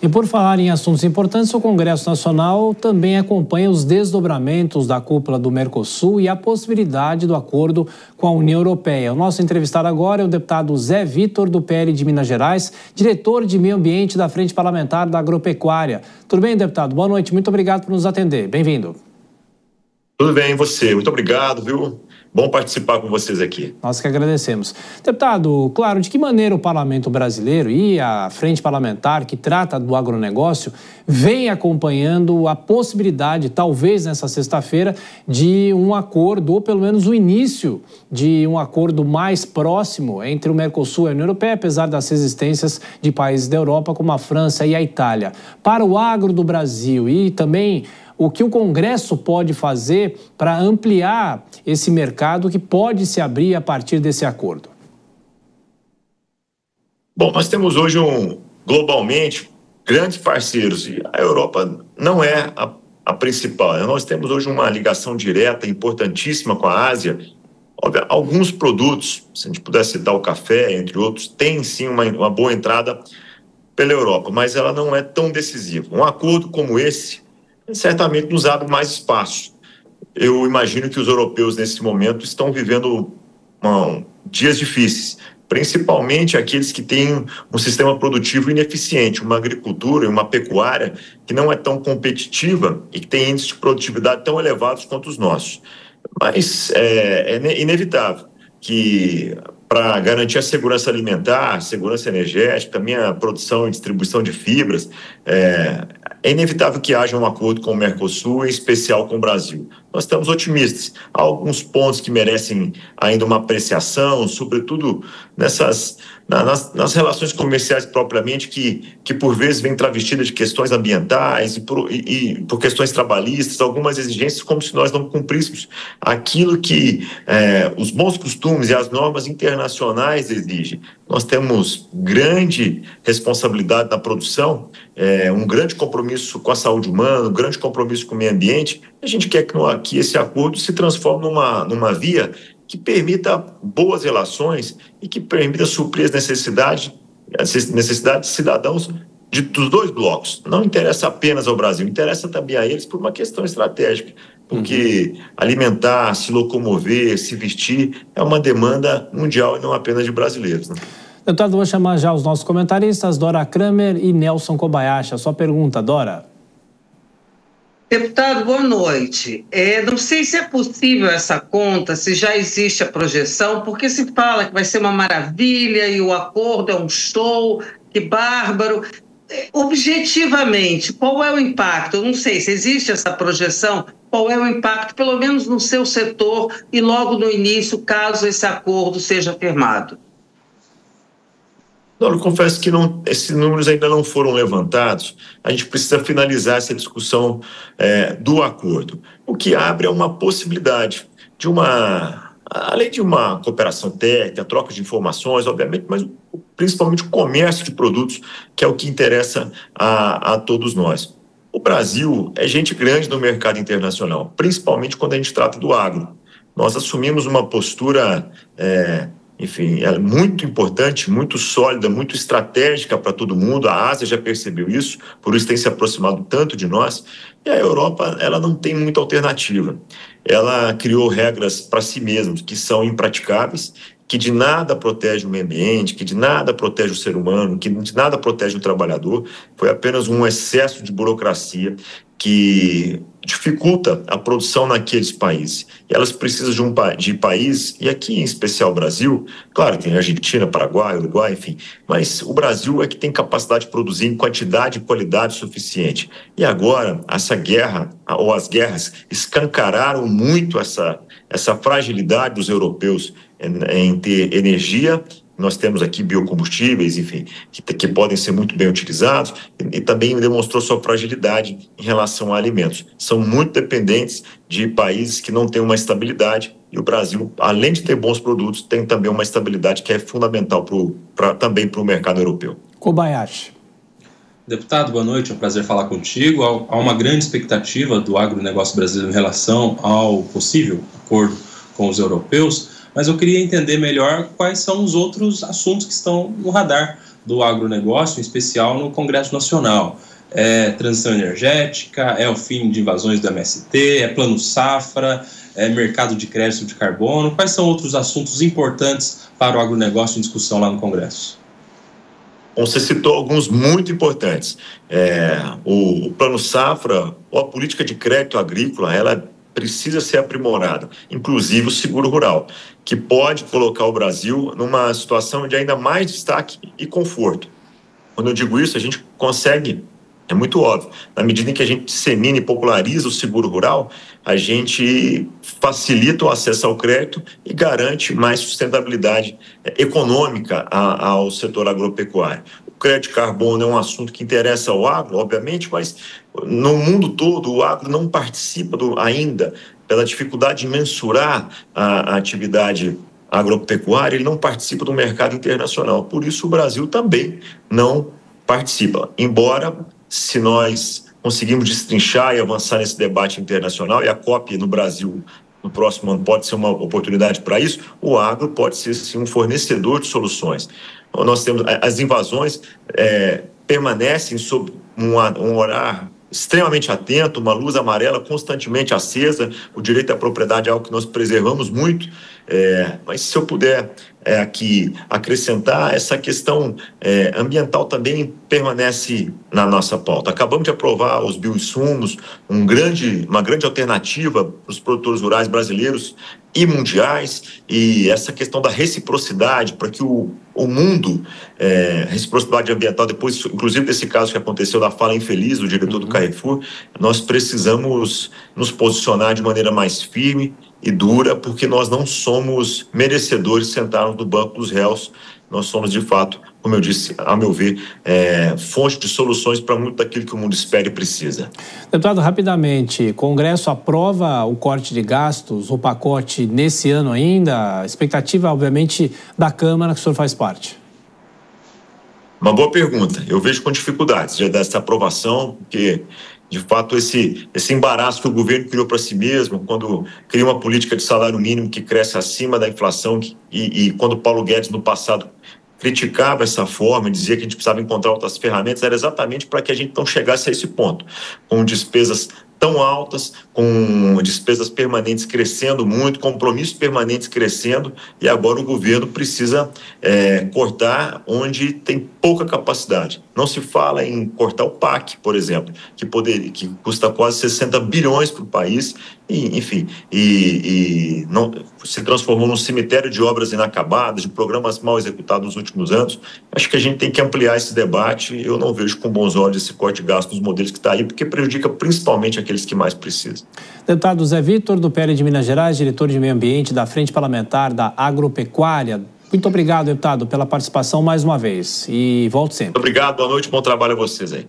E por falar em assuntos importantes, o Congresso Nacional também acompanha os desdobramentos da cúpula do Mercosul e a possibilidade do acordo com a União Europeia. O nosso entrevistado agora é o deputado Zé Vitor, do PL de Minas Gerais, diretor de Meio Ambiente da Frente Parlamentar da Agropecuária. Tudo bem, deputado? Boa noite, muito obrigado por nos atender. Bem-vindo. Tudo bem, e você? Muito obrigado, viu? Bom participar com vocês aqui. Nós que agradecemos. Deputado, claro, de que maneira o Parlamento brasileiro e a Frente Parlamentar, que trata do agronegócio, vem acompanhando a possibilidade, talvez nessa sexta-feira, de um acordo, ou pelo menos o início de um acordo mais próximo entre o Mercosul e a União Europeia, apesar das resistências de países da Europa, como a França e a Itália. Para o agro do Brasil e também o que o Congresso pode fazer para ampliar esse mercado que pode se abrir a partir desse acordo? Bom, nós temos hoje globalmente grandes parceiros e a Europa não é a principal. Nós temos hoje uma ligação direta importantíssima com a Ásia. Óbvio, alguns produtos, se a gente puder citar o café, entre outros, tem sim uma boa entrada pela Europa, mas ela não é tão decisiva. Um acordo como esse certamente nos abre mais espaço. Eu imagino que os europeus, nesse momento, estão vivendo dias difíceis, principalmente aqueles que têm um sistema produtivo ineficiente, uma agricultura e uma pecuária que não é tão competitiva e que tem índices de produtividade tão elevados quanto os nossos. Mas é inevitável que, para garantir a segurança alimentar, segurança energética, também a produção e distribuição de fibras, é inevitável que haja um acordo com o Mercosul, em especial com o Brasil. Nós estamos otimistas. Há alguns pontos que merecem ainda uma apreciação, sobretudo nas relações comerciais propriamente, que por vezes vêm travestidas de questões ambientais e por questões trabalhistas, algumas exigências como se nós não cumpríssemos aquilo que os bons costumes e as normas internacionais exigem. Nós temos grande responsabilidade na produção, um grande compromisso com a saúde humana, um grande compromisso com o meio ambiente. A gente quer que esse acordo se transforme numa via que permita boas relações e que permita suprir as necessidades de cidadãos dos dois blocos. Não interessa apenas ao Brasil, interessa também a eles por uma questão estratégica, porque alimentar, se locomover, se vestir é uma demanda mundial e não apenas de brasileiros, né? Deputado, vou chamar já os nossos comentaristas, Dora Kramer e Nelson Kobayashi. A sua pergunta, Dora. Deputado, boa noite. Não sei se é possível essa conta, se já existe a projeção, porque se fala que vai ser uma maravilha e o acordo é um show, que bárbaro. Objetivamente, qual é o impacto? Eu não sei se existe essa projeção, qual é o impacto, pelo menos no seu setor e logo no início, caso esse acordo seja firmado. Não, eu confesso que esses números ainda não foram levantados. A gente precisa finalizar essa discussão do acordo. O que abre é uma possibilidade de além de uma cooperação técnica, troca de informações, obviamente, mas principalmente o comércio de produtos, que é o que interessa a todos nós. O Brasil é gente grande no mercado internacional, principalmente quando a gente trata do agro. Nós assumimos uma postura enfim, é muito importante, muito sólida, muito estratégica para todo mundo. A Ásia já percebeu isso, por isso tem se aproximado tanto de nós. E a Europa, ela não tem muita alternativa. Ela criou regras para si mesma que são impraticáveis, que de nada protege o meio ambiente, que de nada protege o ser humano, que de nada protege o trabalhador. Foi apenas um excesso de burocracia que dificulta a produção naqueles países. E elas precisam de país, e aqui em especial o Brasil, claro, tem Argentina, Paraguai, Uruguai, enfim, mas o Brasil é que tem capacidade de produzir em quantidade e qualidade suficiente. E agora, essa guerra, ou as guerras, escancararam muito essa fragilidade dos europeus em ter energia. Nós temos aqui biocombustíveis, enfim, que podem ser muito bem utilizados, e também demonstrou sua fragilidade em relação a alimentos. São muito dependentes de países que não têm uma estabilidade, e o Brasil, além de ter bons produtos, tem também uma estabilidade que é fundamental também para o mercado europeu. Kobayashi. Deputado, boa noite, é um prazer falar contigo. Há uma grande expectativa do agronegócio brasileiro em relação ao possível acordo com os europeus, mas eu queria entender melhor quais são os outros assuntos que estão no radar do agronegócio, em especial no Congresso Nacional? É transição energética, é o fim de invasões do MST, é plano safra, é mercado de crédito de carbono? Quais são outros assuntos importantes para o agronegócio em discussão lá no Congresso? Você citou alguns muito importantes. O plano safra, ou a política de crédito agrícola, ela precisa ser aprimorada, inclusive o seguro rural, que pode colocar o Brasil numa situação de ainda mais destaque e conforto. Quando eu digo isso, a gente consegue, é muito óbvio, na medida em que a gente dissemina e populariza o seguro rural, a gente facilita o acesso ao crédito e garante mais sustentabilidade econômica ao setor agropecuário. O crédito de carbono é um assunto que interessa ao agro, obviamente, mas no mundo todo o agro não participa ainda, pela dificuldade de mensurar a atividade agropecuária, ele não participa do mercado internacional. Por isso o Brasil também não participa, embora, se nós conseguimos destrinchar e avançar nesse debate internacional, e a COP no Brasil no próximo ano pode ser uma oportunidade para isso, o agro pode ser sim um fornecedor de soluções. Nós temos as invasões permanecem sob um olhar extremamente atento, uma luz amarela constantemente acesa. O direito à propriedade é algo que nós preservamos muito, mas se eu puder aqui acrescentar, essa questão ambiental também permanece na nossa pauta. Acabamos de aprovar os bioinsumos, uma grande alternativa para os produtores rurais brasileiros e mundiais, e essa questão da reciprocidade, para que o mundo, reciprocidade ambiental, depois, inclusive desse caso que aconteceu da fala infeliz do diretor do Carrefour, nós precisamos nos posicionar de maneira mais firme e dura, porque nós não somos merecedores de sentarmos no banco dos réus. Nós somos, de fato, como eu disse, a meu ver, fonte de soluções para muito daquilo que o mundo espera e precisa. Deputado, rapidamente, o Congresso aprova o corte de gastos, o pacote nesse ano ainda? A expectativa, obviamente, da Câmara, que o senhor faz parte. Uma boa pergunta. Eu vejo com dificuldades já dessa aprovação, porque, de fato, esse embaraço que o governo criou para si mesmo, quando cria uma política de salário mínimo que cresce acima da inflação, e quando Paulo Guedes, no passado, criticava essa forma, dizia que a gente precisava encontrar outras ferramentas, era exatamente para que a gente não chegasse a esse ponto, com despesas tão altas, com despesas permanentes crescendo muito, compromissos permanentes crescendo, e agora o governo precisa cortar onde tem pouca capacidade. Não se fala em cortar o PAC, por exemplo, que custa quase 60 bilhões para o país, e não, se transformou num cemitério de obras inacabadas, de programas mal executados nos últimos anos. Acho que a gente tem que ampliar esse debate. Eu não vejo com bons olhos esse corte de gastos nos modelos que está aí, porque prejudica principalmente aqueles que mais precisam. Deputado Zé Vitor, do PL de Minas Gerais, diretor de Meio Ambiente da Frente Parlamentar da Agropecuária. Muito obrigado, deputado, pela participação mais uma vez. E volto sempre. Obrigado, boa noite, bom trabalho a vocês aí.